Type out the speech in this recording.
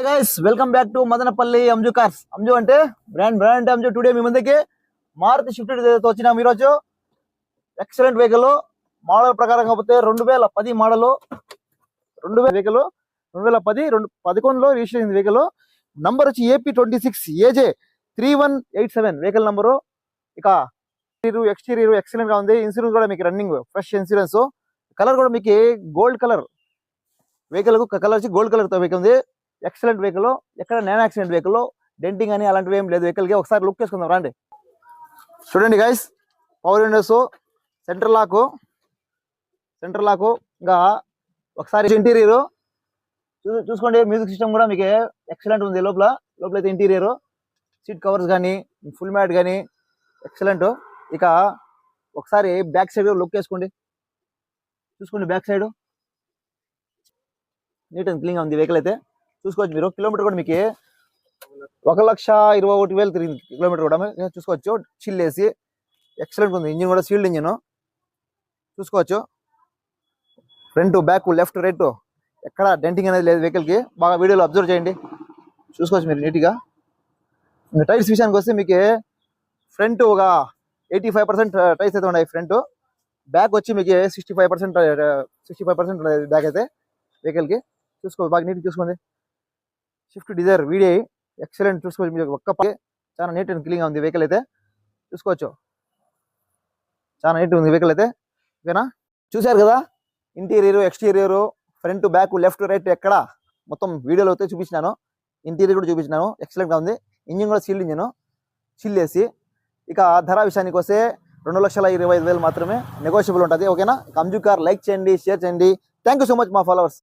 Guys welcome back to Madanapalle Anju cars. Anju అంటే brand అంటే Anju. Today మీ ముందుకి మారుతి షిఫ్ట్ వచ్చినాం ఈరోజు. Excellent vehicle. మోడల్ ప్రకారం కాకపోతే 2010 మోడల్, 2000 వెహికల్, 2010 11లో రిజిస్టర్ అయింది వెహికల్. నంబర్ వచ్చి AP26 AJ 3187 వెహికల్ నంబరు. ఇక ఎక్స్టీరియర్ ఎక్సలెంట్ గా ఉంది. ఇన్సూరెన్స్ కూడా మీకు రన్నింగ్ ఫ్రెష్ ఇన్సూరెన్స్. కలర్ కూడా మీకు గోల్డ్ కలర్ వెహికల్, కలర్ వచ్చి గోల్డ్ కలర్ తో వెహికల్ ఉంది. Excellent vehicle. ఎక్కడ నాన్ యాక్సిడెంట్ వెహికల్, డెంటింగ్ అని అలాంటివి ఏం లేదు వెహికల్కి. ఒకసారి లుక్ చేసుకుందాం రండి. చూడండి guys, power windows, centre lock, ఇంకా ఒకసారి ఇంటీరియర్ చూసుకోండి. మ్యూజిక్ సిస్టమ్ కూడా మీకు ఎక్సలెంట్ ఉంది. లోపల అయితే ఇంటీరియర్ సీట్ కవర్స్ కానీ ఫుల్ మ్యాట్ కానీ ఎక్సలెంట్. ఇక ఒకసారి బ్యాక్ సైడ్ లుక్ వేసుకోండి. చూసుకోండి బ్యాక్ సైడ్ నీట్ అండ్ క్లీన్గా ఉంది వెహికల్ అయితే. చూసుకోవచ్చు మీరు. కిలోమీటర్ కూడా మీకు 1,21,000 తిరిగింది కిలోమీటర్ కూడా చూసుకోవచ్చు. చిల్ వేసి ఎక్సలెంట్ ఉంది. ఇంజిన్ కూడా సీల్డ్ ఇంజిన్ చూసుకోవచ్చు. ఫ్రంట్ బ్యాక్ లెఫ్ట్ రైట్ ఎక్కడ డెంటింగ్ అనేది లేదు వెహికల్కి. బాగా వీడియోలో అబ్జర్వ్ చేయండి, చూసుకోవచ్చు మీరు నీట్గా. ఇంకా టైర్స్ విషయానికి వస్తే మీకు ఫ్రంట్ ఒక 85% టైర్స్ అయితే ఉన్నాయి ఫ్రంట్. బ్యాక్ వచ్చి మీకు 65% బ్యాక్ అయితే వెహికల్కి. చూసుకో బాగా నీట్గా చూసుకోండి. Swift Dzire video excellent. చూసుకోవచ్చు మీరు. ఒక్క చాలా నీట్ అండ్ క్లీన్గా ఉంది వెహికల్ అయితే. చూసుకోవచ్చు చాలా నీట్ ఉంది వెహికల్ అయితే. ఓకేనా, చూశారు కదా interior exterior front back left right ఎక్కడ మొత్తం వీడియోలో అయితే చూపించినాను. ఇంటీరియర్ కూడా చూపించినాను. ఎక్సలెంట్గా ఉంది. ఇంజిన్ కూడా సీల్డ్ ఇంజిన్, చిల్ వేసి. ఇక ధర విషయానికి వస్తే 2,25,000 మాత్రమే నెగోషియబుల్ ఉంటుంది. ఓకేనా. అంజు కార్ లైక్ చేయండి, షేర్ చేయండి. థ్యాంక్ యూ సో మచ్ మా ఫాలోవర్స్.